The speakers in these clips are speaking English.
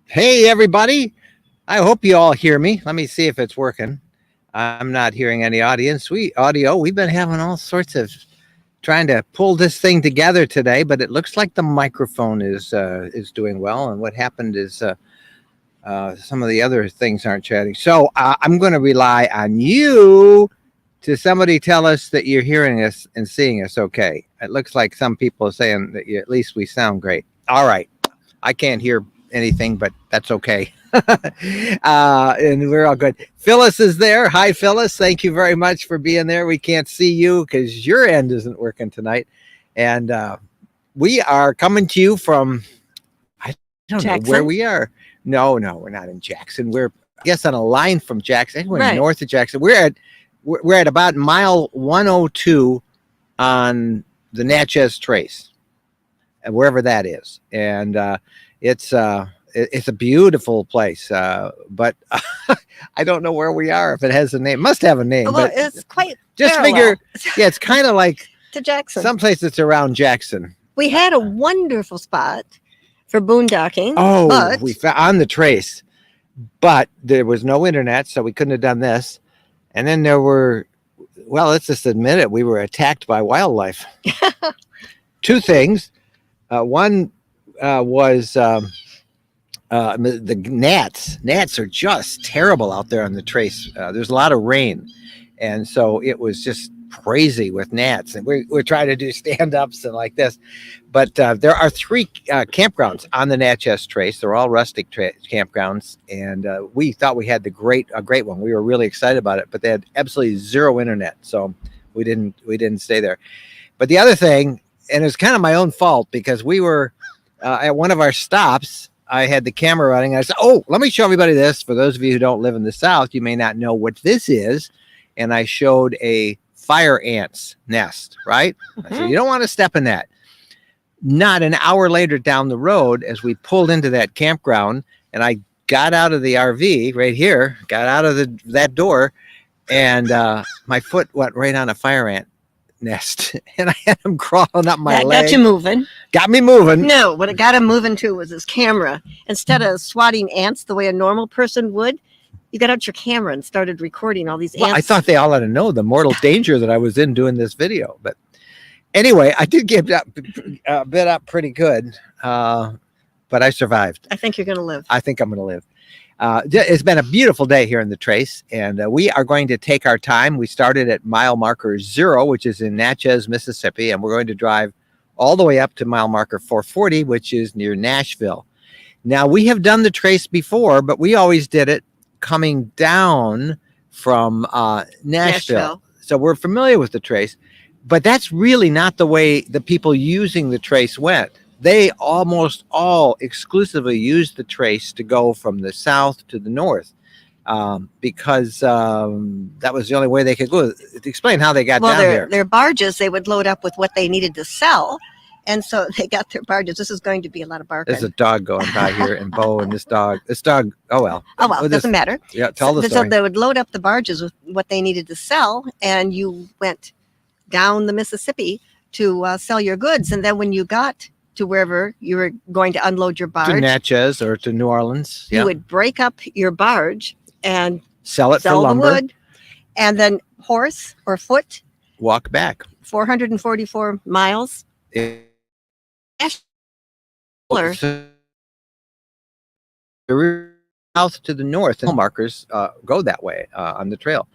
Hey, everybody. I hope you all hear me. Let me see if it's working. I'm not hearing any audio. We've been having all sorts of trying to pull this thing together today, but it looks like the microphone is doing well. And what happened is some of the other things aren't chatting. So I'm going to rely on you to somebody tell us that you're hearing us and seeing us okay. It looks like some people are saying that at least we sound great. All right. I can't hear anything, but that's okay. And we're all good. Phyllis is there. Hi, Phyllis. Thank you very much for being there. We can't see you because your end isn't working tonight. And we are coming to you from, I don't know where we are. No, we're not in Jackson. We're, I guess, on a line from Jackson. We're north of Jackson. We're at about mile 102 on the Natchez Trace, wherever that is. And it's a beautiful place, but I don't know where we are. If it has a name, it must have a name. Well, but it's quite just parallel. Yeah, it's kind of like to Jackson. Someplace that's around Jackson. We had a wonderful spot for boondocking. Oh, we found on the Trace, but there was no internet, so we couldn't have done this. And then there were, well, let's just admit it, we were attacked by wildlife. Two things. One was the gnats. Gnats are just terrible out there on the Trace. There's a lot of rain, and so it was just crazy with gnats. And we're trying to do stand-ups and like this, but there are three campgrounds on the Natchez Trace. They're all rustic campgrounds, and we thought we had a great one. We were really excited about it, but they had absolutely zero internet, so we didn't stay there. But the other thing, and it's kind of my own fault, because we were at one of our stops. I had the camera running. I said, "Oh, let me show everybody this. For those of you who don't live in the South, you may not know what this is." And I showed a fire ant's nest, right? I said, "You don't want to step in that." Not an hour later down the road, as we pulled into that campground, and I got out of the RV right here, got out of that door, and my foot went right on a fire ant nest, and I had him crawling up my leg. Got you moving. Got me moving. No, what it got him moving too was his camera. Instead of swatting ants the way a normal person would, you got out your camera and started recording all these ants. I thought they all had to know the mortal danger that I was in doing this video. But anyway, I did get bit up pretty good, but I survived. I think you're going to live. I think I'm going to live. It's been a beautiful day here in the Trace, and we are going to take our time. We started at mile marker 0, which is in Natchez, Mississippi, and we're going to drive all the way up to mile marker 440, which is near Nashville. Now, we have done the Trace before, but we always did it coming down from Nashville. So we're familiar with the Trace, but that's really not the way the people using the Trace went. They almost all exclusively used the Trace to go from the south to the north, because that was the only way they could go. Explain how they got down there. Their barges, they would load up with what they needed to sell, and so they got their barges. This is going to be a lot of barking. There's a dog going by here, and Bo, and this dog, oh well. It doesn't matter. Yeah, tell the story. So they would load up the barges with what they needed to sell, and you went down the Mississippi to sell your goods, and then when you got to wherever you were going to unload your barge, to Natchez or to New Orleans, you would break up your barge and sell it for lumber, the wood, and then horse or foot walk back 444 miles. South to the north, and markers go that way on the trail.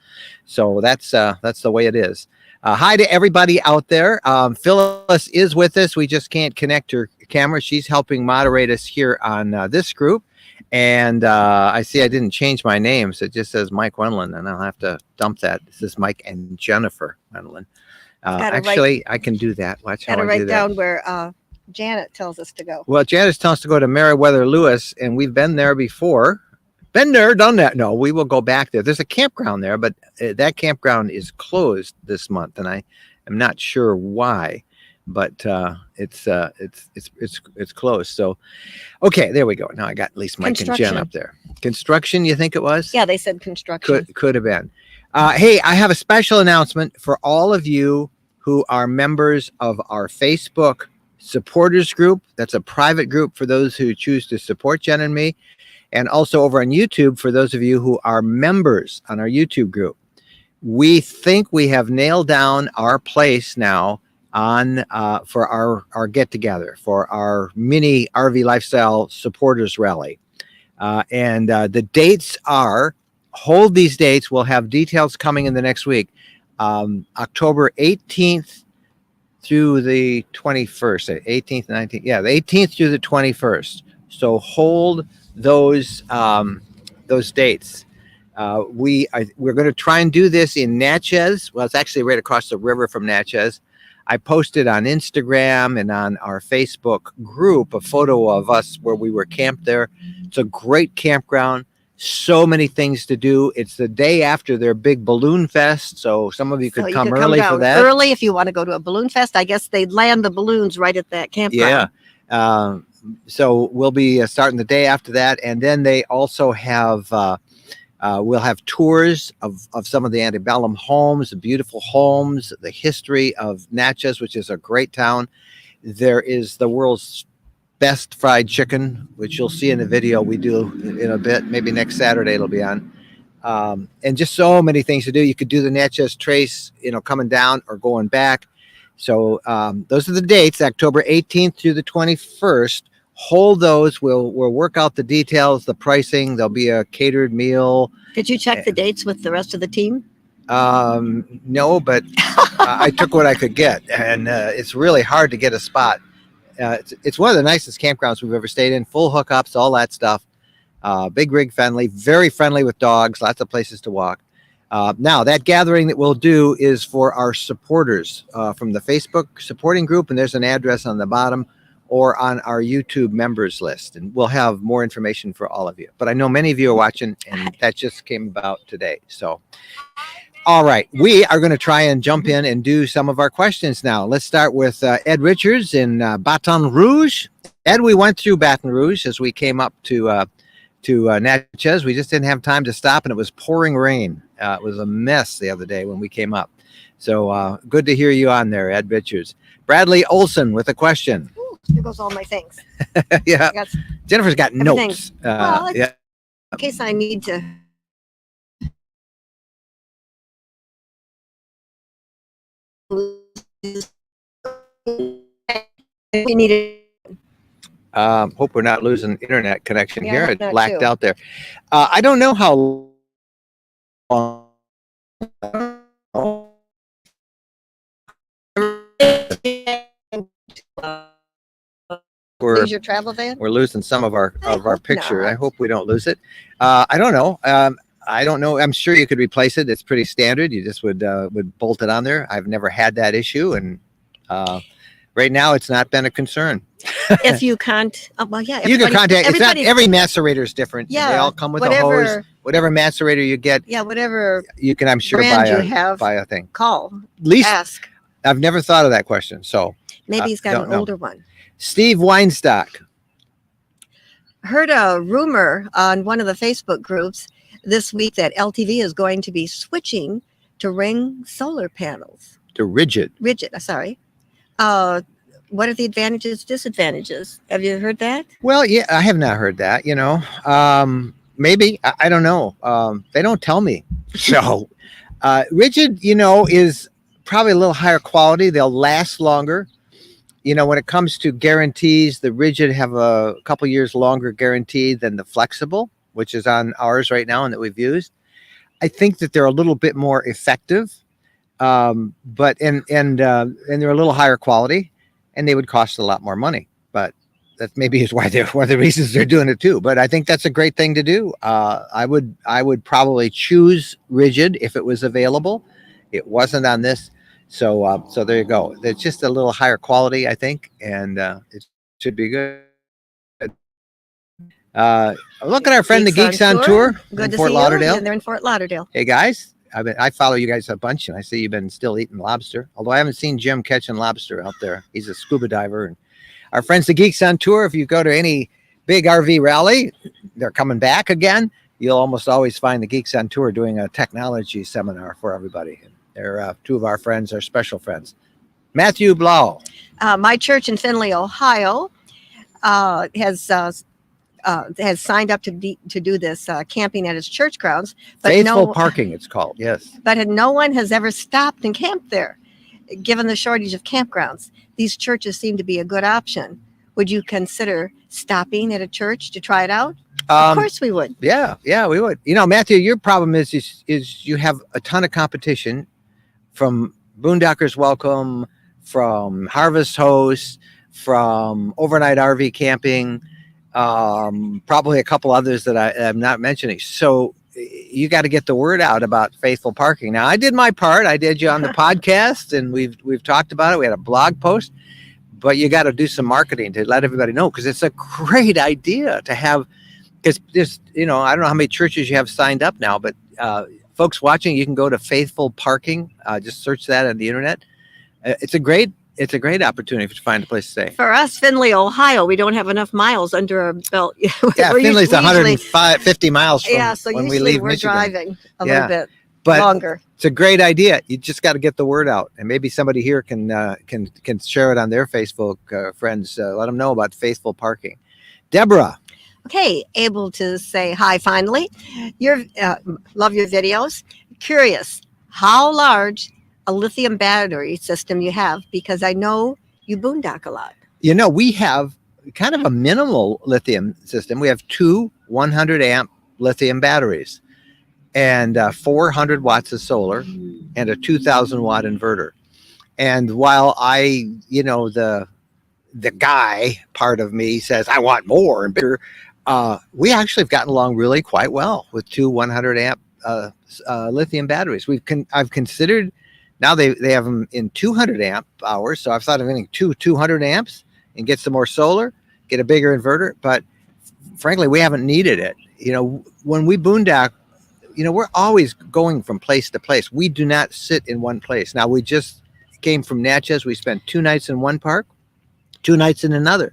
So that's the way it is. Hi to everybody out there. Phyllis is with us. We just can't connect her camera. She's helping moderate us here on this group. And I see I didn't change my name, so it just says Mike Wendland, and I'll have to dump that. This is Mike and Jennifer Wendland. Actually, I can do that. Watch how I do that. Gotta write down where Janet tells us to go. Well, Janet tells us to go to Meriwether Lewis, and we've been there before. Been there, done that. No, we will go back there. There's a campground there, but that campground is closed this month, and I am not sure why, but it's closed. So, okay, there we go. Now I got at least Mike and Jen up there. Construction, you think it was? Yeah, they said construction. Could have been. Hey, I have a special announcement for all of you who are members of our Facebook supporters group. That's a private group for those who choose to support Jen and me. And also over on YouTube for those of you who are members on our YouTube group. We think we have nailed down our place now on for our get together for our mini RV lifestyle supporters rally, and the dates are, hold these dates. We'll have details coming in the next week, October 18th through the 21st, 18th, 19th, yeah, the 18th through the 21st. So hold those dates. We're going to try and do this in Natchez. Well, it's actually right across the river from Natchez. I posted on Instagram and on our Facebook group a photo of us where we were camped there. It's a great campground. So many things to do. It's the day after their big balloon fest, so some of you could come early for that. Early if you want to go to a balloon fest. I guess they'd land the balloons right at that campground. Yeah. So we'll be starting the day after that, and then they also have we'll have tours of some of the antebellum homes, the beautiful homes, the history of Natchez, which is a great town. There is the world's best fried chicken, which you'll see in the video we do in a bit. Maybe next Saturday it'll be on. And just so many things to do. You could do the Natchez Trace, coming down or going back. So those are the dates, October 18th through the 21st. Hold those. We'll work out the details, the pricing. There'll be a catered meal. Did you check the dates with the rest of the team? No, but I took what I could get, and it's really hard to get a spot. It's one of the nicest campgrounds we've ever stayed in. Full hookups, all that stuff. Big rig friendly, very friendly with dogs. Lots of places to walk. Now, that gathering that we'll do is for our supporters from the Facebook supporting group, and there's an address on the bottom, or on our YouTube members list. And we'll have more information for all of you. But I know many of you are watching, and that just came about today. So, all right, we are going to try and jump in and do some of our questions now. Let's start with Ed Richards in Baton Rouge. Ed, we went through Baton Rouge as we came up to Natchez. We just didn't have time to stop, and it was pouring rain. It was a mess the other day when we came up. So good to hear you on there, Ed Richards. Bradley Olson with a question. Ooh, there goes all my things. Yeah, Jennifer's got everything. Notes. Well, Yeah, in case I need to. We need it. hope we're not losing internet connection Yeah, here. I hope It not, blacked too. out there. I don't know how long. Lose your travel van? We're losing some of our hope picture. not. I hope we don't lose it. I don't know. I don't know. I'm sure you could replace it. It's pretty standard. You just would bolt it on there. I've never had that issue, and right now it's not been a concern. If you can't, well, yeah, You can contact. It's not everybody- every macerator is different. Yeah, they all come with a whatever- hose. Whatever macerator you get, yeah, whatever you can. I'm sure brand buy you have, a thing. call, At least ask. I've never thought of that question. So Maybe he's got don't an know. older one. Steve Weinstock. Heard a rumor on one of the Facebook groups this week that LTV is going to be switching to ring solar panels. To rigid. Sorry. What are the advantages, disadvantages? Have you heard that? Well, yeah, I have not heard that. Maybe I don't know. They don't tell me. So rigid, is probably a little higher quality. They'll last longer. When it comes to guarantees, the rigid have a couple years longer guarantee than the flexible, which is on ours right now and that we've used. I think that they're a little bit more effective, but and they're a little higher quality, and they would cost a lot more money. But that maybe is why they're one of the reasons they're doing it too. But I think that's a great thing to do. I would probably choose rigid if it was available. It wasn't on this. So there you go. It's just a little higher quality, I think, and it should be good. Look at our friend, the Geeks on Tour Good in to Fort see Lauderdale. you. And they're in Fort Lauderdale. Hey guys, I follow you guys a bunch, and I see you've been still eating lobster. Although I haven't seen Jim catching lobster out there. He's a scuba diver. And our friends, the Geeks on Tour. If you go to any big RV rally, they're coming back again. You'll almost always find the Geeks on Tour doing a technology seminar for everybody. They're two of our friends, our special friends. Matthew Blau. My church in Findlay, Ohio, has signed up to do this camping at its church grounds. But Faithful Parking, it's called. Yes. But no one has ever stopped and camped there. Given the shortage of campgrounds, these churches seem to be a good option. Would you consider stopping at a church to try it out? Of course we would. Yeah, we would. You know, Matthew, your problem is you have a ton of competition from Boondockers Welcome, from Harvest Host, from Overnight RV Camping, probably a couple others that I'm not mentioning. So you got to get the word out about Faithful Parking. Now, I did my part. I did you on the podcast, and we've talked about it. We had a blog post, but you got to do some marketing to let everybody know, because it's a great idea to have. Because there's, I don't know how many churches you have signed up now, but folks watching, you can go to Faithful Parking. Just search that on the internet. It's a great opportunity to find a place to stay. For us, Findlay, Ohio, we don't have enough miles under our belt. Yeah, Findlay's 150 miles from so when we leave we're Michigan. Driving a little bit but longer. It's a great idea. You just got to get the word out, and maybe somebody here can share it on their Facebook friends. Let them know about Faithful Parking. Deborah. Okay, able to say hi finally. Love your videos. Curious how large a lithium battery system you have, because I know you boondock a lot. We have kind of a minimal lithium system. We have two 100 amp lithium batteries and 400 watts of solar and a 2,000 watt inverter. And while the guy part of me says I want more and bigger, we actually have gotten along really quite well with two 100 amp lithium batteries. I've considered. Now they have them in 200 amp hours, so I've thought of getting two 200 amps and get some more solar, get a bigger inverter. But frankly, we haven't needed it. When we boondock, we're always going from place to place. We do not sit in one place. Now, we just came from Natchez. We spent 2 nights in one park, 2 nights in another,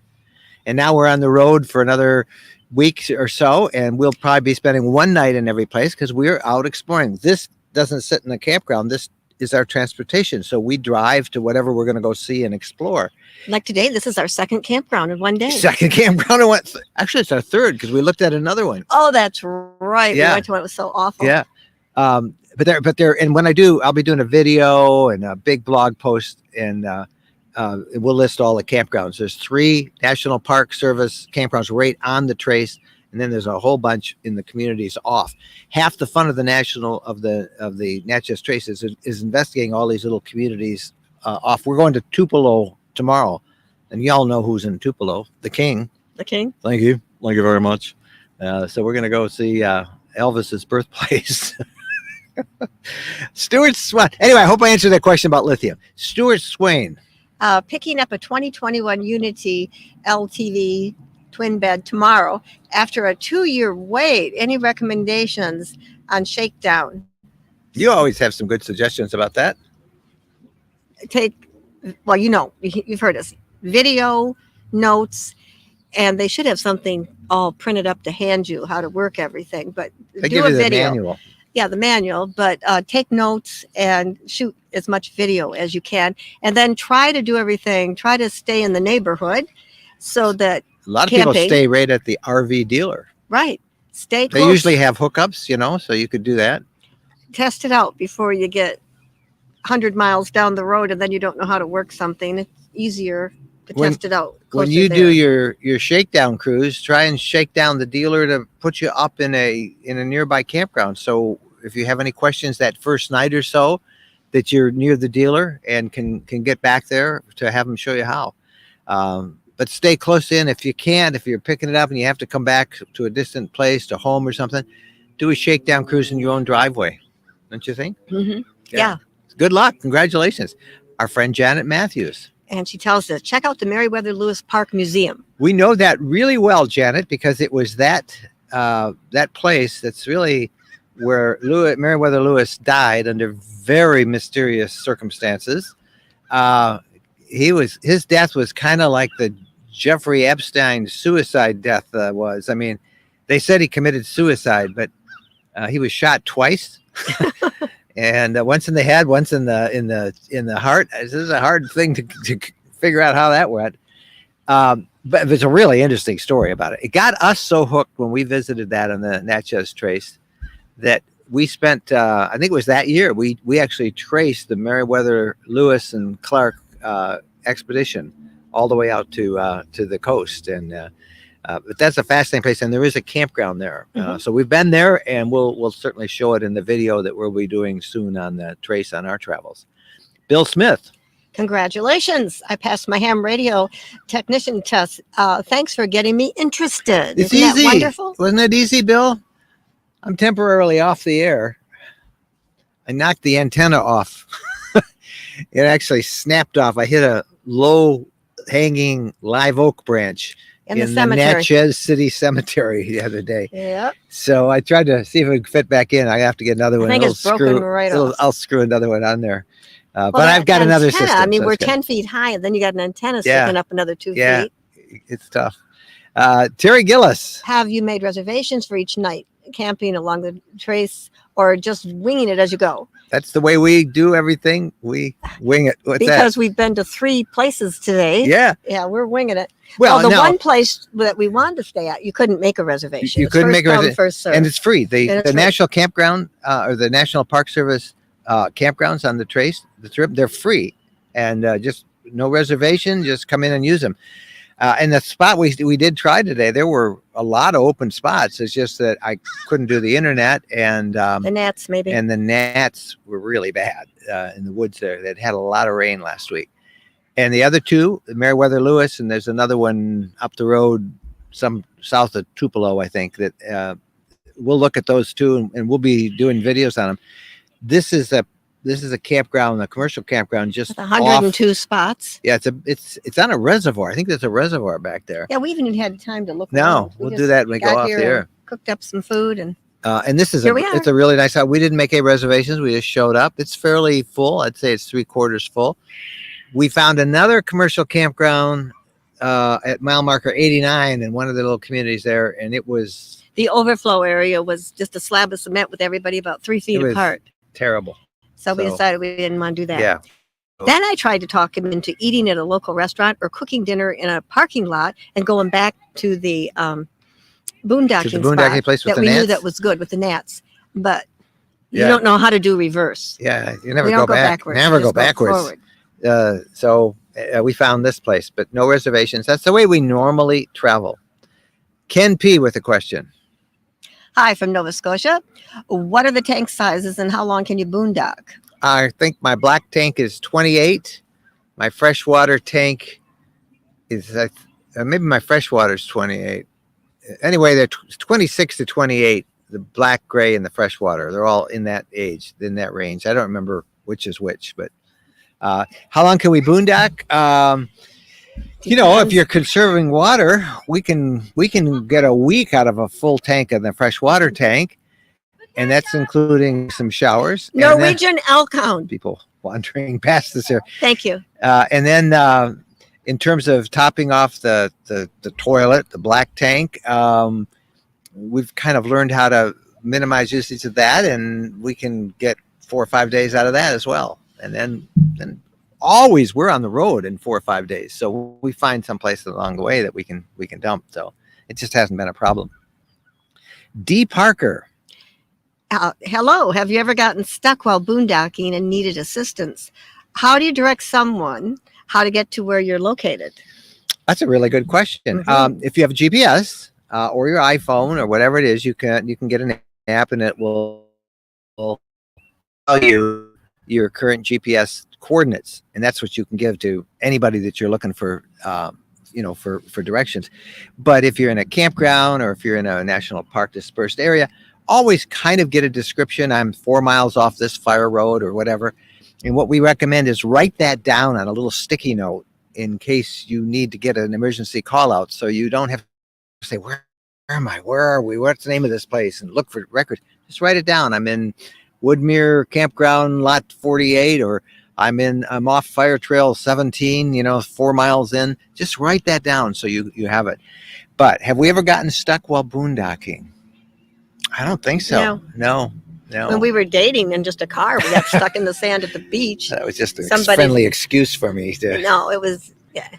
and now we're on the road for another week or so, and we'll probably be spending 1 night in every place because we're out exploring. This doesn't sit in a campground. This is our transportation. So we drive to whatever we're going to go see and explore. Like today, this is our second campground in one day. Second campground in one. Actually, it's our third because we looked at another one. Oh, that's right. Yeah. We went to one. It was so awful. Yeah. But there, and when I do, I'll be doing a video and a big blog post, and we'll list all the campgrounds. There's 3 National Park Service campgrounds right on the trace. And then there's a whole bunch in the communities off. Half the fun of the the Natchez Trace is investigating all these little communities off. We're going to Tupelo tomorrow, and y'all know who's in Tupelo, the King. The King. Thank you very much. So we're going to go see Elvis's birthplace. Stuart Swain. Anyway, I hope I answered that question about lithium. Stuart Swain. Picking up a 2021 Unity LTV twin bed tomorrow after a 2-year wait. Any recommendations on shakedown? You always have some good suggestions about that. You've heard us. Video, notes, and they should have something all printed up to hand you how to work everything. But they give you the manual. Yeah, the manual, but take notes and shoot as much video as you can. And then try to do everything. Try to stay in the neighborhood so that a lot of people stay right at the RV dealer. Right. Stay close. They usually have hookups, so you could do that. Test it out before you get 100 miles down the road and then you don't know how to work something. It's easier to test it out. When you do your shakedown cruise, try and shake down the dealer to put you up in a nearby campground. So if you have any questions that first night or so, that you're near the dealer and can get back there to have them show you how. But stay close in if you can. If you're picking it up and you have to come back to a distant place, to home or something, do a shakedown cruise in your own driveway. Don't you think? Mm-hmm. Yeah. Good luck. Congratulations. Our friend Janet Matthews. And she tells us, check out the Meriwether Lewis Park Museum. We know that really well, Janet, because it was that place that's really where Meriwether Lewis died under very mysterious circumstances. His death was kind of like the Jeffrey Epstein suicide death was. I mean, they said he committed suicide, but he was shot twice. and once in the head, once in the heart. This is a hard thing to figure out how that went. But it's a really interesting story about it. It got us so hooked when we visited that on the Natchez Trace that we spent, I think it was that year, we actually traced the Meriwether, Lewis, and Clark expedition all the way out to the coast. And but that's a fascinating place, and there is a campground there. So we've been there, and we'll certainly show it in the video that we'll be doing soon on the Trace on our travels. Bill Smith. Congratulations. I passed my ham radio technician test. Thanks for getting me interested. It's Isn't easy. that wonderful? Wasn't it easy, Bill? I'm temporarily off the air. I knocked the antenna off. It actually snapped off. I hit a low hanging live oak branch In the Natchez City Cemetery the other day. Yep. So I tried to see if it would fit back in. I have to get another one. I think it's broken right off. I'll screw another one on there. But Well, I've got that another antenna, system. I mean, so we're it's good. 10 feet high, and then you got an antenna Yeah. sticking up another 2 Yeah. feet. It's tough. Terry Gillis. Have you made reservations for each night camping along the trace, or just winging it as you go? That's the way we do everything. We wing it. What's Because we've been to 3 places today. that? Yeah. Yeah, we're winging it. Well, the no, one place that we wanted to stay at, you couldn't make a reservation. You It's couldn't first make a come, reservation. first served. and it's free. And The it's free. National Campground or the National Park Service campgrounds on the Trace, the trip, they're free, and just no reservation. Just come in and use them. And the spot we did try today, there were a lot of open spots. It's just that I couldn't do the internet, and the gnats, maybe. and the gnats were really bad in the woods there. That had a lot of rain last week. And the other two, the Meriwether Lewis, and there's another one up the road, some south of Tupelo, I think, that we'll look at those two, and we'll be doing videos on them. This is a campground, a commercial campground, just With 102 spots. Yeah, it's on a reservoir. I think there's a reservoir back there. Yeah, we even had time to look No, around. we'll just do that when we go got off here the and air. Cooked up some food, and And this is Here we are. it's a really nice house. We didn't make any reservations. We just showed up. It's fairly full. I'd say it's 3/4 full. We found another commercial campground at mile marker 89 in one of the little communities there, and it was the overflow area was just a slab of cement with everybody about 3 feet It was apart. terrible. So we so- decided we didn't want to do that. Yeah. Then I tried to talk him into eating at a local restaurant or cooking dinner in a parking lot and going back to the boondocking, To the boondocking spot place with that the we knew gnats? that was good with the gnats. But you Yeah. don't know how to do reverse. Yeah, you never We go don't go back. backwards. Never we go just backwards. forward. So we found this place, but no reservations. That's the way we normally travel. Ken P with a question. Hi from Nova Scotia. What are the tank sizes and how long can you boondock? I think my black tank is 28. My freshwater tank is maybe my freshwater is 28. Anyway, they're 26 to 28. The black, gray, and the freshwater. They're all in that age, in that range. I don't remember which is which, but how long can we boondock? You know, if Depends. you're conserving water, we can get a week out of a full tank in the freshwater tank, and that's including some showers. And then Norwegian elk hound. people wandering past us here. Thank you. And then in terms of topping off the toilet, the black tank, we've kind of learned how to minimize usage of that, and we can get 4 or 5 days out of that as well. And then always we're on the road in 4 or 5 days, so we find some place along the way that we can dump. So it just hasn't been a problem. D. Parker. Hello. Have you ever gotten stuck while boondocking and needed assistance? How do you direct someone how to get to where you're located? That's a really good question. Mhm. If you have a GPS or your iPhone or whatever it is, you can get an app, and it will tell you your current GPS coordinates, and that's what you can give to anybody that you're looking for, for directions. But if you're in a campground or if you're in a national park dispersed area, always kind of get a description. I'm 4 miles off this fire road or whatever. And what we recommend is write that down on a little sticky note in case you need to get an emergency call out, so you don't have to say, where am I? Where are we? What's the name of this place? And look for records. Just write it down. I'm in Woodmere Campground Lot 48, or I'm off Fire Trail 17, 4 miles in. Just write that down so you have it. But have we ever gotten stuck while boondocking? I don't think so. No. No. When we were dating in just a car, we got stuck in the sand at the beach. That was just a Somebody- friendly excuse for me to. No, it was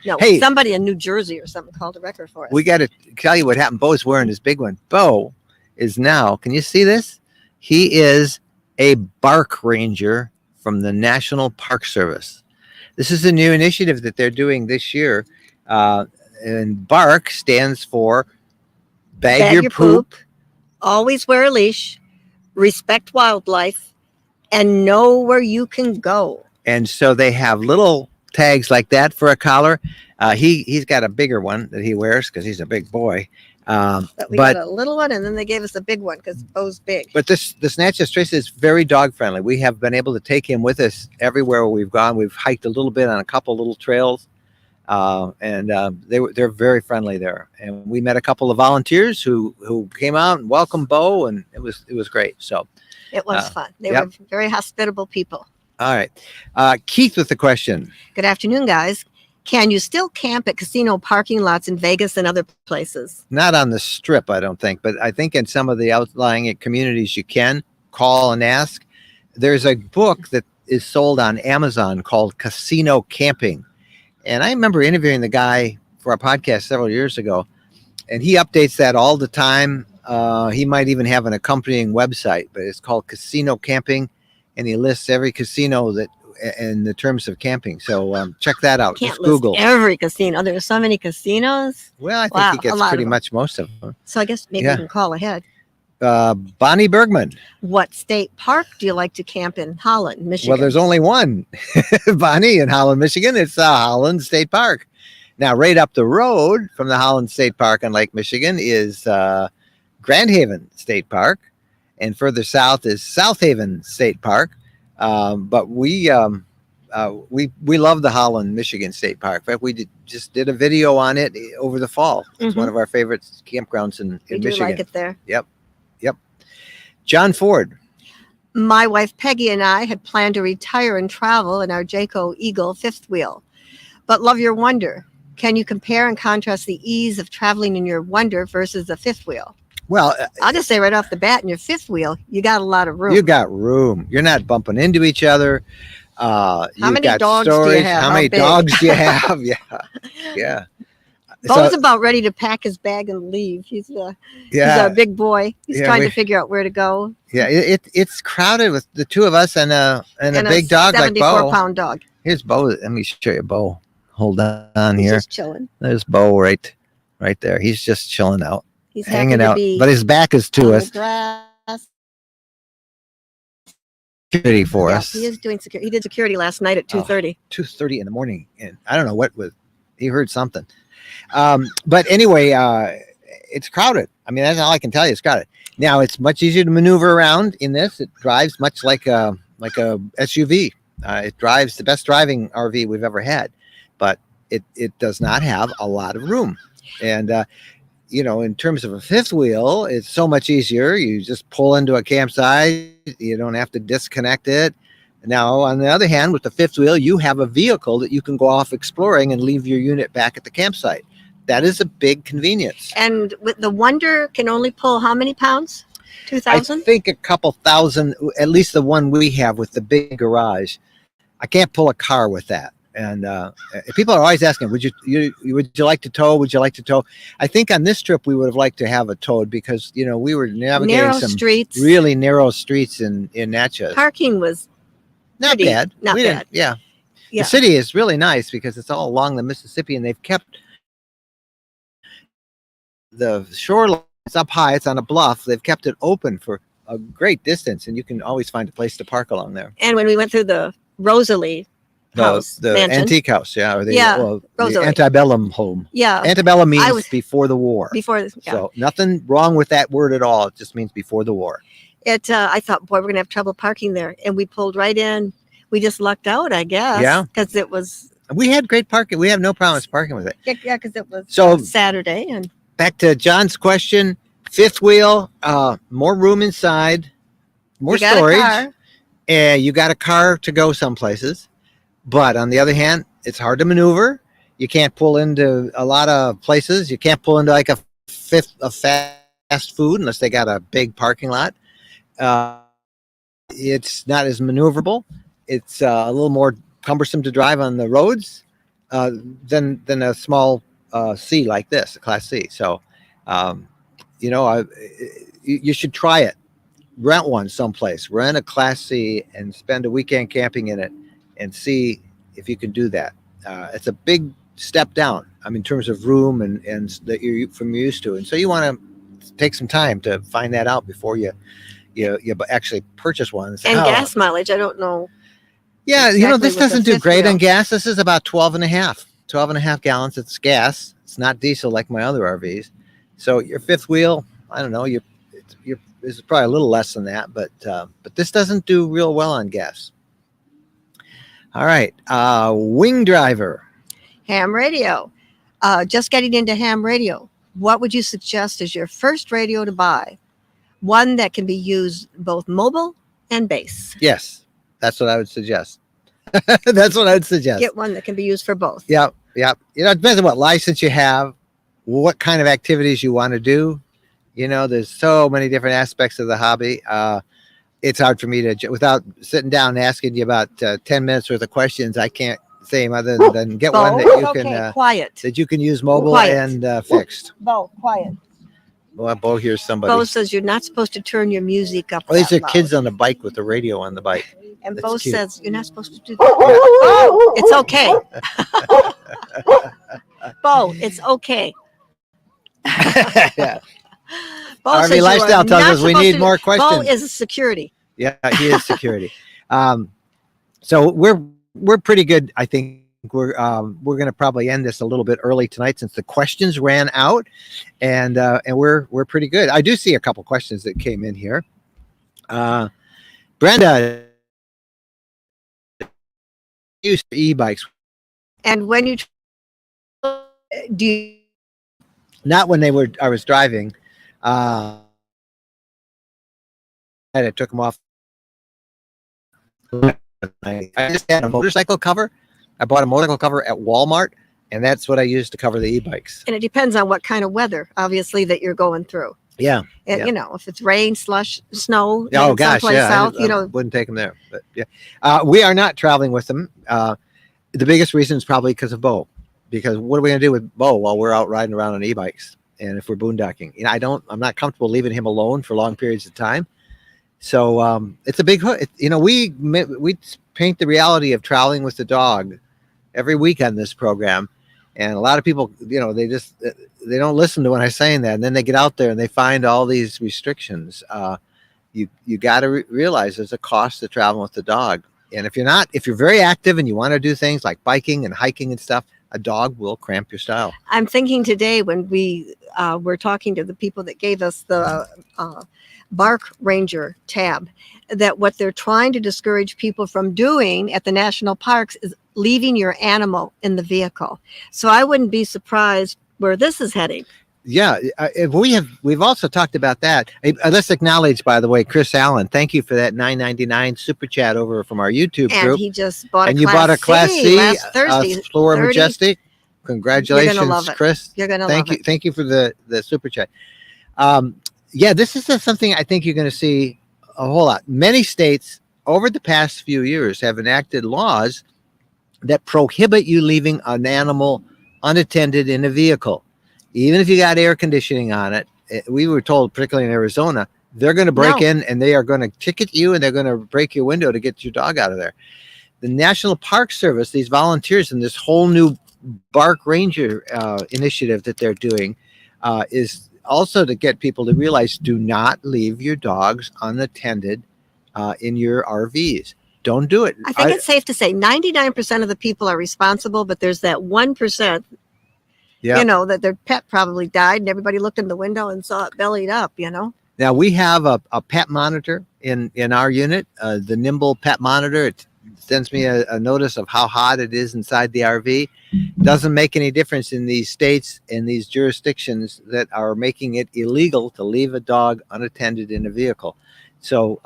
no. Hey. Somebody in New Jersey or something called a record for us. We got to tell you what happened. Bo's wearing his big one. Bo is now, can you see this? He is a bark ranger from the National Park Service. This is a new initiative that they're doing this year. And bark stands for bag your poop, always wear a leash, respect wildlife, and know where you can go. and so they have little tags like that for a collar. He's got a bigger one that he wears because he's a big boy. But we But- got a little one, and then they gave us a big one because Bo's big. But this Natchez Trace is very dog friendly. We have been able to take him with us everywhere we've gone. We've hiked a little bit on a couple little trails, and they're very friendly there. And we met a couple of volunteers who came out and welcomed Bo, and it was great. So It was fun. They yep. were very hospitable people. all right, Keith with the question. Good afternoon, guys. Can you still camp at casino parking lots in Vegas and other places? Not on the strip, I don't think, but I think in some of the outlying communities you can call and ask. There's a book that is sold on Amazon called Casino Camping. And I remember interviewing the guy for a podcast several years ago, and he updates that all the time. He might even have an accompanying website, but it's called Casino Camping, and he lists every casino that in the terms of camping. So check that out. Can't Just Google. list every casino. There's so many casinos. Well, I think Wow, he a gets lot pretty of them. much most of them. So I guess maybe Yeah. we can call ahead. Bonnie Bergman. What state park do you like to camp in? Holland, Michigan. Well, there's only one, Bonnie, in Holland, Michigan. It's Holland State Park. Now, right up the road from the Holland State Park on Lake Michigan is Grand Haven State Park, and further south is South Haven State Park. But we love the Holland, Michigan State Park. In fact, we just did a video on it over the fall. It's one of our favorite campgrounds in we do Michigan. like it there. John Ford. My wife Peggy and I had planned to retire and travel in our Jayco Eagle fifth wheel, but love your Wonder. Can you compare and contrast the ease of traveling in your Wonder versus a fifth wheel? Well, I'll just say right off the bat, in your fifth wheel, you got a lot of room. you got room. You're not bumping into each other. How You've many got dogs do you stories. have? How How many big? dogs do you have? Yeah. Bo's about ready to pack his bag and leave. He's a big boy. He's Yeah, trying to figure out where to go. It's crowded with the two of us and a big dog like 74 Bo. pound dog. Here's Bo. Let me show you Bo. Hold on He's here. just chilling. There's Bo right there. He's just chilling out, He's hanging happy to out. be But his back is on to the us. grass. Security for Yeah, us. he is doing security. He did security last night at 2:30. 2:30 in the morning, and I don't know what was. He heard something. But anyway, it's crowded. I mean, that's all I can tell you. It's crowded. Now it's much easier to maneuver around in this. It drives much like a SUV. It drives the best driving RV we've ever had, but it does not have a lot of room. And in terms of a fifth wheel, it's so much easier. You just pull into a campsite. You don't have to disconnect it. Now, on the other hand, with the fifth wheel, you have a vehicle that you can go off exploring and leave your unit back at the campsite. That is a big convenience. And with the Wonder can only pull how many pounds? I 2,000? think a couple thousand, at least the one we have with the big garage. I can't pull a car with that. And people are always asking, would you like to tow? Would you like to tow? I think on this trip we would have liked to have a towed because we were navigating Narrow some streets. really narrow streets in Natchez. Parking was Not pretty- bad. not We didn't- bad. Yeah. Yeah. The city is really nice because it's all along the Mississippi, and they've kept the shoreline. It's up high. It's on a bluff. They've kept it open for a great distance, and you can always find a place to park along there. And when we went through the Rosalie house, The mansion. antique house, yeah, or the, Yeah, the Rosalie. antebellum home. Yeah, Antebellum means was- before the war. before yeah. So nothing wrong with that word at all. It just means before the war. I thought, boy, we're gonna have trouble parking there, and we pulled right in. We just lucked out, I guess. Yeah. because it was We had great parking. We have no problems parking with it. because it was So- Saturday, and Back to John's question. Fifth wheel, more room inside, more we got storage. a car. And you got a car to go some places. But on the other hand, it's hard to maneuver. You can't pull into a lot of places. You can't pull into like a fast food unless they got a big parking lot. It's not as maneuverable. It's a little more cumbersome to drive on the roads uh, than a small C like this, a Class C. So, um, you know, you should try it. Rent one someplace. Rent a Class C and spend a weekend camping in it, and see if you can do that. It's a big step down. I mean, in terms of room and that you're from used to, and so you want to take some time to find that out before you actually purchase one. And say, And oh, gas mileage, I don't know. yeah, exactly this with the doesn't do fifth great wheel. on gas. This is about 12 and a half gallons. It's gas. It's not diesel like my other RVs. So your fifth wheel, I don't know, this is probably a little less than that, but this doesn't do real well on gas. All right, wing driver. Ham radio. Just getting into ham radio. What would you suggest as your first radio to buy? One that can be used both mobile and base. Yes, that's what I would suggest. That's what I would suggest. Get one that can be used for both. Yep. It depends on what license you have, what kind of activities you want to do. There's so many different aspects of the hobby. It's hard for me to, without sitting down and asking you about 10 minutes worth of questions, I can't say other than get one that you can quiet. that you can use mobile Quiet. and fixed. Bo, quiet. Well, Bo hears somebody. Bo says you're not supposed to turn your music up. Well, these that are kids loud. on the bike with the radio on the bike. And That's Bo cute. says you're not supposed to do that. Bo, it's okay. Bo, it's okay. Yeah. Bo RV says you Lifestyle are tells not us we supposed need to- more questions. Bo is a security. Yeah, he is security. So we're pretty good. I think we're going to probably end this a little bit early tonight since the questions ran out, and we're pretty good. I do see a couple questions that came in here. Brenda, use e-bikes, And when you do you, not when I was driving. I took them off. I just had a motorcycle cover. I bought a motorcycle cover at Walmart, and that's what I used to cover the e-bikes. and it depends on what kind of weather, obviously, that you're going through. Yeah. And, Yeah. if it's rain, slush, snow, Oh gosh, someplace yeah. south, I wouldn't take them there, but yeah. We are not traveling with them. The biggest reason is probably because of Bo. Because what are we going to do with Bo while we're out riding around on e-bikes? And if we're boondocking, I'm not comfortable leaving him alone for long periods of time. So it's a big hood. We paint the reality of traveling with the dog every week on this program, and a lot of people, they don't listen to when I'm saying that, and then they get out there and they find all these restrictions. You got to realize there's a cost to traveling with the dog, and if you're very active and you want to do things like biking and hiking and stuff, a dog will cramp your style. I'm thinking today when we were talking to the people that gave us the Bark Ranger tab, that what they're trying to discourage people from doing at the national parks is leaving your animal in the vehicle. So I wouldn't be surprised where this is heading. Yeah, we've also talked about that. Let's acknowledge, by the way, Chris Allen. Thank you for that $9.99 super chat over from our YouTube And group. he just bought And you bought a Class C last Thursday. Explorer 30. Majestic. Congratulations, You're gonna love it. Chris. You're going to love it. Thank you for the super chat. This is something I think you're going to see a whole lot. Many states over the past few years have enacted laws that prohibit you leaving an animal unattended in a vehicle, even if you got air conditioning on it. We were told, particularly in Arizona, they're going to break in and they are going to ticket you and they're going to break your window to get your dog out of there. The National Park Service, these volunteers, and this whole new Bark Ranger initiative that they're doing is also to get people to realize, do not leave your dogs unattended in your RVs. Don't do it. I think it's safe to say 99% of the people are responsible, but there's that 1%, that their pet probably died and everybody looked in the window and saw it bellied up, Now we have a pet monitor in our unit, the Nimble pet monitor. It sends me a notice of how hot it is inside the RV. Doesn't make any difference in these states and these jurisdictions that are making it illegal to leave a dog unattended in a vehicle. So,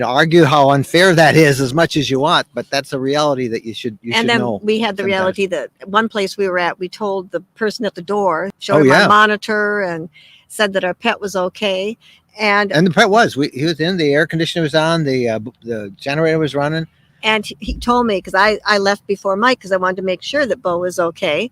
argue how unfair that is as much as you want, but that's a reality that you should know. And then we had the sometimes. reality that one place we were at, we told the person at the door, showed him yeah. our monitor and said that our pet was okay. And the pet was. He was in. The air conditioner was on. The generator was running. and he told me, because I left before Mike because I wanted to make sure that Bo was okay.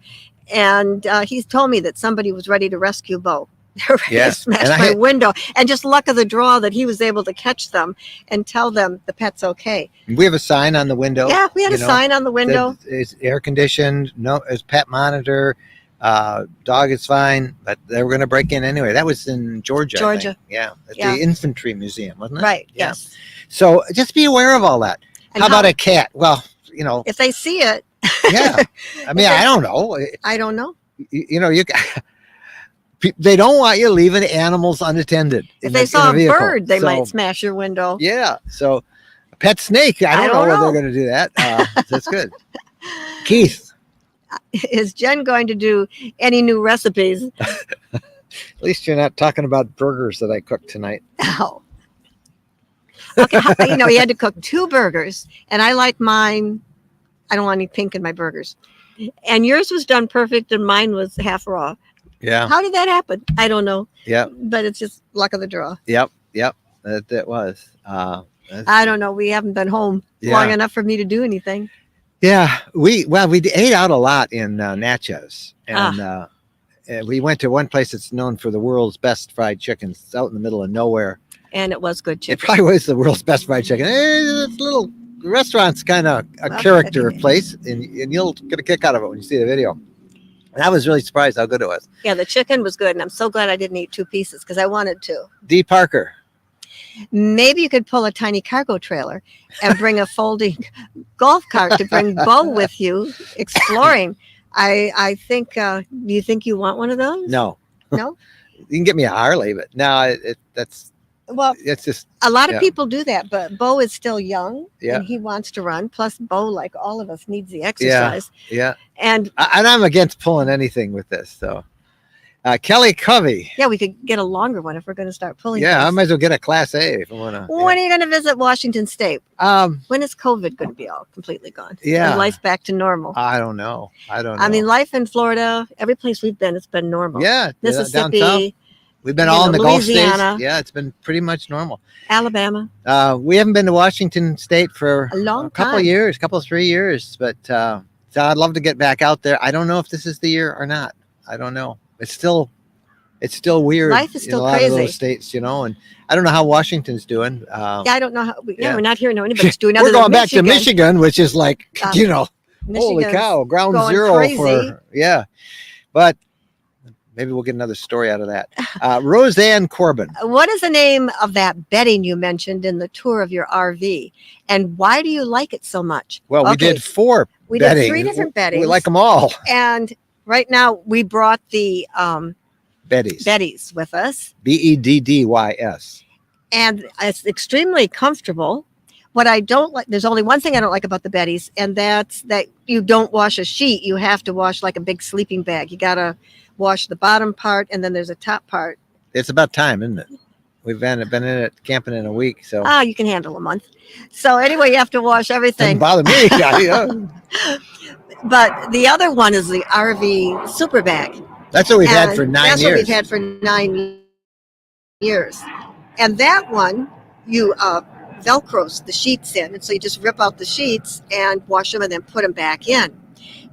And he's told me that somebody was ready to rescue Bo. They're ready to smash my window. And just luck of the draw that he was able to catch them and tell them the pet's okay. We have a sign on the window. Yeah, we had a sign on the window. It's air conditioned. No, it's pet monitor. Dog is fine, but they were going to break in anyway. That was in Georgia. I think. Yeah, at the Infantry Museum, wasn't it? Right. Yeah. Yes. So just be aware of all that. And how about a cat? Well, if they see it. Yeah. I mean, I don't know. I don't know. They don't want you leaving animals unattended. If they saw a bird, they might smash your window. Yeah. So a pet snake, I don't know whether they're going to do that. That's good. Keith. Is Jen going to do any new recipes? At least you're not talking about burgers that I cooked tonight. Oh. Okay, he had to cook 2 burgers, and I like mine. I don't want any pink in my burgers. And yours was done perfect, and mine was half raw. Yeah. How did that happen? I don't know. Yep. But it's just luck of the draw. Yep. That was. I don't know. We haven't been home long enough for me to do anything. Yeah, we ate out a lot in Natchez, and we went to one place that's known for the world's best fried chicken. It's out in the middle of nowhere, and it was good chicken. It probably was the world's best fried chicken. It's little restaurant's kind of a character place, and you'll get a kick out of it when you see the video. And I was really surprised how good it was. Yeah, the chicken was good, and I'm so glad I didn't eat 2 pieces because I wanted to. D. Parker. Maybe you could pull a tiny cargo trailer and bring a folding golf cart to bring Bo with you exploring. I think, do you think you want one of those? No. No? You can get me a Harley, but no, it's just. A lot of people do that, but Bo is still young and he wants to run. Plus, Bo, like all of us, needs the exercise. Yeah. And I'm against pulling anything with this, so. Kelly Covey. Yeah, we could get a longer one if we're going to start pulling. Yeah, things. I might as well get a Class A if I want to. When are you going to visit Washington State? When is COVID going to be all completely gone? Yeah, and life back to normal. I don't know. I mean, life in Florida, every place we've been, it's been normal. Yeah, Mississippi. Downtown. We've been all in the Gulf states. Louisiana. It's been pretty much normal. Alabama. We haven't been to Washington State for a couple of years, 3 years, but so I'd love to get back out there. I don't know if this is the year or not. I don't know. It's still weird. Life is still in a lot crazy. of those states, and I don't know how Washington's doing. I don't know how. We're not hearing anybody's doing. We're going back to Michigan, which is like holy cow, ground zero crazy. But maybe we'll get another story out of that. Roseanne Corbin. What is the name of that bedding you mentioned in the tour of your RV, and why do you like it so much? Well, we did 4. We bedding. did 3 different beddings. We like them all. And right now we brought the Beddies with us. Beddys. And it's extremely comfortable. What I don't like, there's only one thing I don't like about the Beddies, and that's that you don't wash a sheet. You have to wash like a big sleeping bag. You got to wash the bottom part, and then there's a top part. It's about time, isn't it? We've been in it camping in a week, so. You can handle a month. So anyway, you have to wash everything. Doesn't bother me. But the other one is the RV super bag. That's what we've had for 9 years. That's what we've had for 9 years. And that one, you Velcros the sheets in. And so you just rip out the sheets and wash them and then put them back in.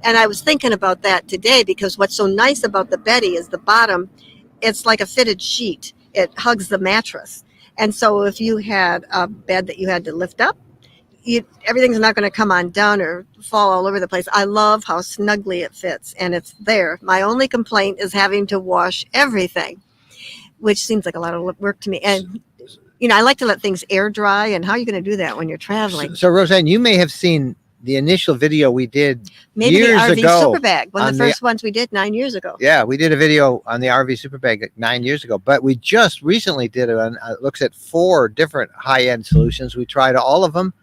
And I was thinking about that today because what's so nice about the Beddy is the bottom, it's like a fitted sheet. It hugs the mattress. And so if you had a bed that you had to lift up, everything's not going to come undone or fall all over the place. I love how snugly it fits, and it's there. My only complaint is having to wash everything, which seems like a lot of work to me. And, I like to let things air dry, and how are you going to do that when you're traveling? So Roseanne, you may have seen the initial video we did Maybe years the RV ago. Super Bag, one of the first ones we did 9 years ago. Yeah, we did a video on the RV Super Bag 9 years ago, but we just recently did it on, looks at 4 different high-end solutions. We tried all of them.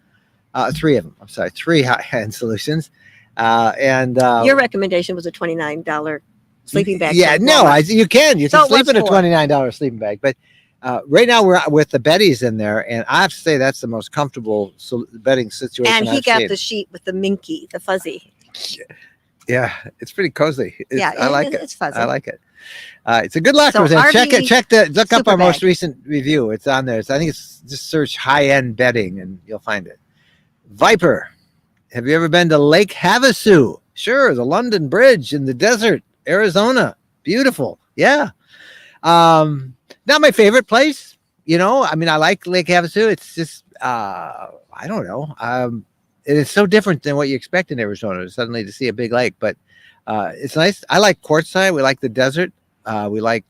3 of them. I'm sorry, 3 high-end solutions. Your recommendation was a $29 sleeping bag. Yeah, no, you can sleep in a $29 sleeping bag. But right now we're with the Beddies in there, and I have to say that's the most comfortable bedding situation. And he got the sheet with the minky, the fuzzy. Yeah, it's pretty cozy. I like it. it's fuzzy. I like it. It's a good luck. So Look up our super most bag. recent review. It's on there. I think it's just search high-end bedding and you'll find it. Viper. Have you ever been to Lake Havasu? Sure, the London Bridge in the desert, Arizona. Beautiful. Yeah. Not my favorite place. I mean, I like Lake Havasu. It's just, I don't know. It is so different than what you expect in Arizona suddenly to see a big lake, but it's nice. I like Quartzsite. We like the desert. We like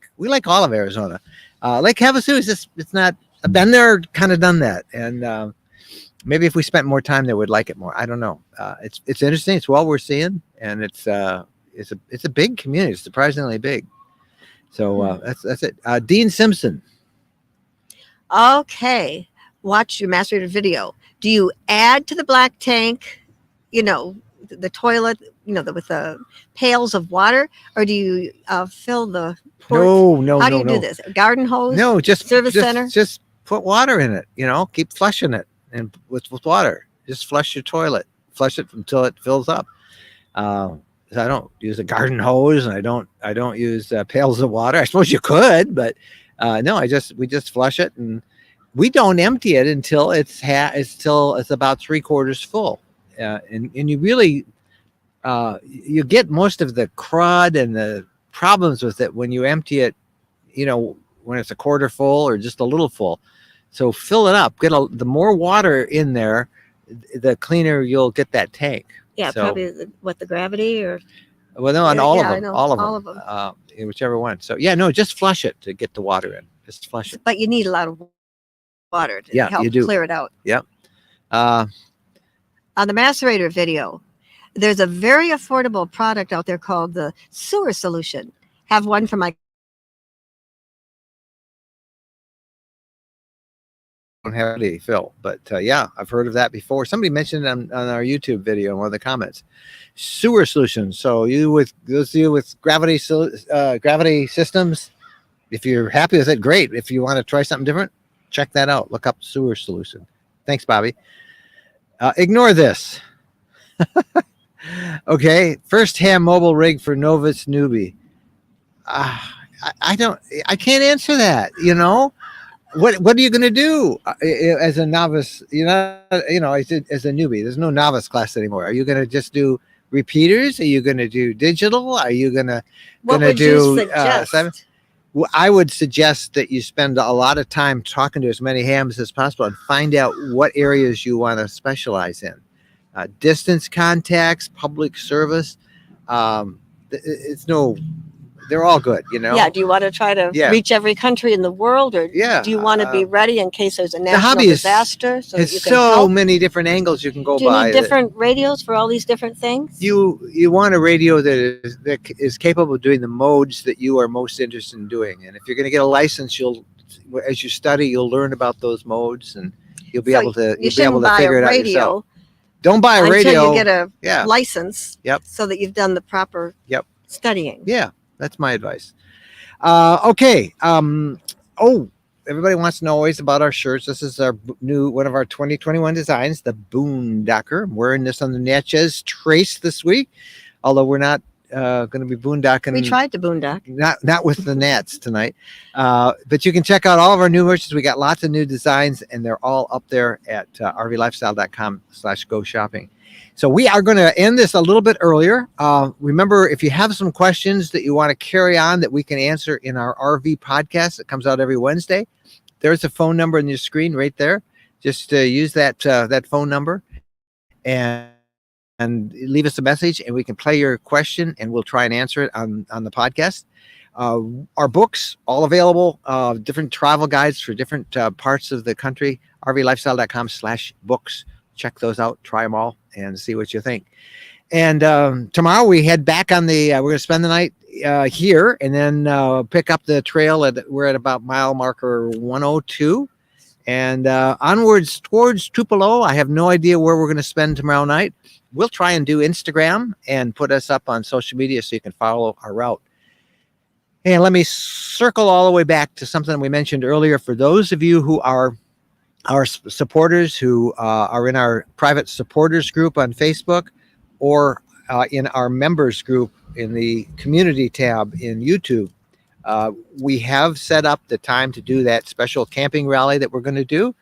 all of Arizona. Lake Havasu is just, it's not, I've been there, kind of done that. And maybe if we spent more time there, we'd like it more. I don't know. It's interesting. It's well worth seeing. And it's a big community. It's surprisingly big. So that's it. Dean Simpson. Okay. Watch your master video. Do you add to the black tank, the toilet, with the pails of water, or do you fill the port? No. How do you do this? Garden hose? No, Service center? Just put water in it. Keep flushing it and with water. Just flush your toilet. Flush it until it fills up. I don't use a garden hose, and I don't use pails of water. I suppose you could, but no. We just flush it, and we don't empty it until it's about 3/4 full. And you really you get most of the crud and the problems with it when you empty it. When it's a quarter full or just a little full. So fill it up. The more water in there, the cleaner you'll get that tank. Yeah, so, probably the gravity or. Well, no, on all of them, I know, all of all them, of them. Whichever one. So yeah, no, just flush it to get the water in. Just flush it. But you need a lot of water to help you do. clear it out. Yep. On the macerator video, there's a very affordable product out there called the sewer solution. Have one for my. Don't have any fill, but yeah, I've heard of that before. Somebody mentioned it on our YouTube video in one of the comments. Sewer solution. So those of you with gravity systems, if you're happy with it, great. If you want to try something different, check that out. Look up sewer solution. Thanks, Bobby. Ignore this. Okay, first ham mobile rig for novice newbie. I can't answer that. What are you going to do as a novice? As a newbie. There's no novice class anymore. Are you going to just do repeaters? Are you going to do digital? Are you going to do seven? Well, I would suggest that you spend a lot of time talking to as many hams as possible and find out what areas you want to specialize in. Distance contacts, public service. They're all good, Yeah. Do you want to try to reach every country in the world, or do you want to be ready in case there's a national disaster? There's so many different angles you can go by. Do you need different radios for all these different things? You want a radio that is capable of doing the modes that you are most interested in doing. And if you're going to get a license, as you study, you'll learn about those modes, and you'll be able to figure it out yourself. Don't buy a radio until you get a license. Yep. So that you've done the proper studying. Yeah. That's my advice. Okay. Everybody wants to know always about our shirts. This is one of our 2021 designs, the Boondocker. I'm wearing this on the Natchez Trace this week, although we're not going to be boondocking. We tried to boondock. Not with the Nats tonight. But you can check out all of our new merchandise. We got lots of new designs, and they're all up there at rvlifestyle.com/go shopping. So we are going to end this a little bit earlier. Remember, if you have some questions that you want to carry on that we can answer in our RV podcast that comes out every Wednesday, there's a phone number on your screen right there. Just use that phone number and leave us a message, and we can play your question, and we'll try and answer it on the podcast. Our books, all available, different travel guides for different parts of the country, rvlifestyle.com/books. Check those out, try them all, and see what you think. And tomorrow we head back on we're going to spend the night here, and then pick up the trail. We're at about mile marker 102, and onwards towards Tupelo. I have no idea where we're going to spend tomorrow night. We'll try and do Instagram and put us up on social media so you can follow our route. And let me circle all the way back to something we mentioned earlier. For those of you who are our supporters, who are in our private supporters group on Facebook, or in our members group in the community tab in YouTube. We have set up the time to do that special camping rally that we're going to do.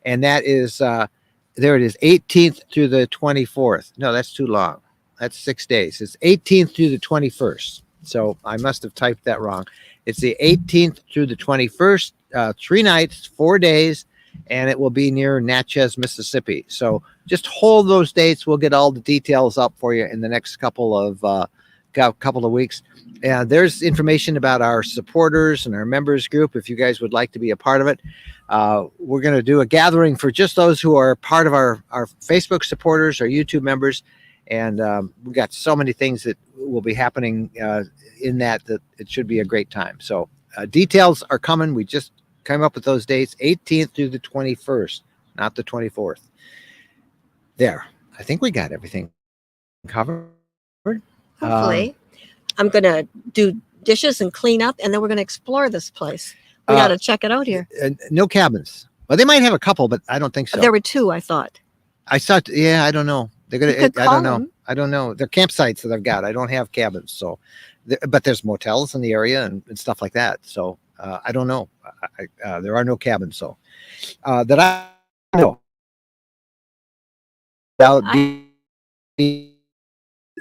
And that is, there it is, 18th through the 24th. No, that's too long. That's 6 days. It's 18th through the 21st. So I must have typed that wrong. It's the 18th through the 21st, 3 nights, 4 days, and it will be near Natchez, Mississippi. So just hold those dates. We'll get all the details up for you in the next couple of weeks. And there's information about our supporters and our members group if you guys would like to be a part of it. We're going to do a gathering for just those who are part of our Facebook supporters, our YouTube members. And we've got so many things that will be happening in that it should be a great time. So details are coming. We just came up with those dates, 18th through the 21st, not the 24th. There. I think we got everything covered. Hopefully. I'm going to do dishes and clean up, and then we're going to explore this place. We got to check it out here. No cabins. Well, they might have a couple, but I don't think so. There were 2, I thought. I saw. Yeah, I don't know. They're gonna. I don't know. I don't know. They're campsites that I've got. I don't have cabins, so. But there's motels in the area and stuff like that. So I don't know. There are no cabins, so that I know.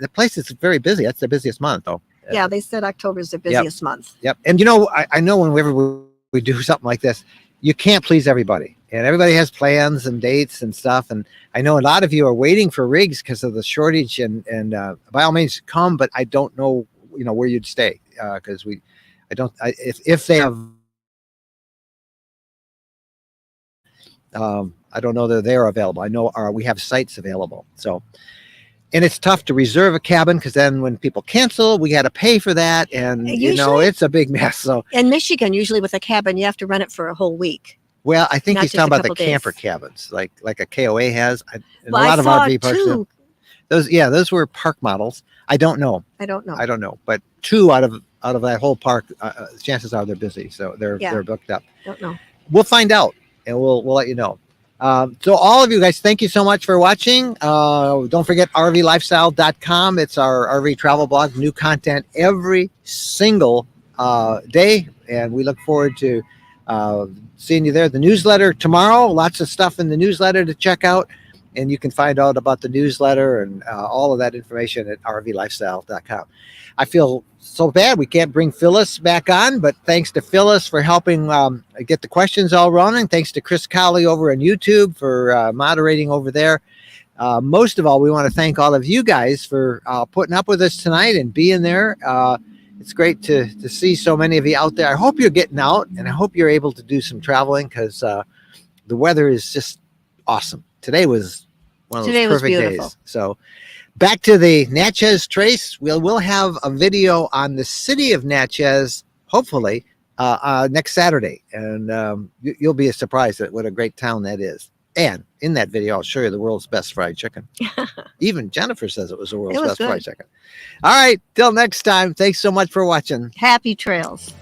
The place is very busy. That's the busiest month, though. Yeah, they said October is the busiest month. Yep. And I know whenever we do something like this, you can't please everybody, and everybody has plans and dates and stuff. And I know a lot of you are waiting for rigs because of the shortage. And by all means, come. But I don't know, where you'd stay because if they have. I don't know that they're available. I know we have sites available. So. And it's tough to reserve a cabin because then when people cancel, we got to pay for that. And, it's a big mess. So in Michigan, usually with a cabin, you have to rent it for a whole week. Well, I think he's talking about the camper cabins like a KOA has. And a lot of RV parks. Those were park models. I don't know. But 2 out of that whole park, chances are they're busy. So they're booked up. Don't know. We'll find out and we'll let you know. So all of you guys, thank you so much for watching. Don't forget rvlifestyle.com. It's our RV travel blog, new content every single day. And we look forward to seeing you there. The newsletter tomorrow, lots of stuff in the newsletter to check out. And you can find out about the newsletter and all of that information at rvlifestyle.com. I feel so bad we can't bring Phyllis back on, but thanks to Phyllis for helping get the questions all running. Thanks to Chris Colley over on YouTube for moderating over there. Most of all, we want to thank all of you guys for putting up with us tonight and being there. It's great to see so many of you out there. I hope you're getting out, and I hope you're able to do some traveling because the weather is just awesome. Today was one of those perfect days. So back to the Natchez Trace. We'll have a video on the city of Natchez, hopefully, next Saturday. And you'll be surprised at what a great town that is. And in that video, I'll show you the world's best fried chicken. Even Jennifer says it was the world's best fried chicken. All right. Till next time. Thanks so much for watching. Happy trails.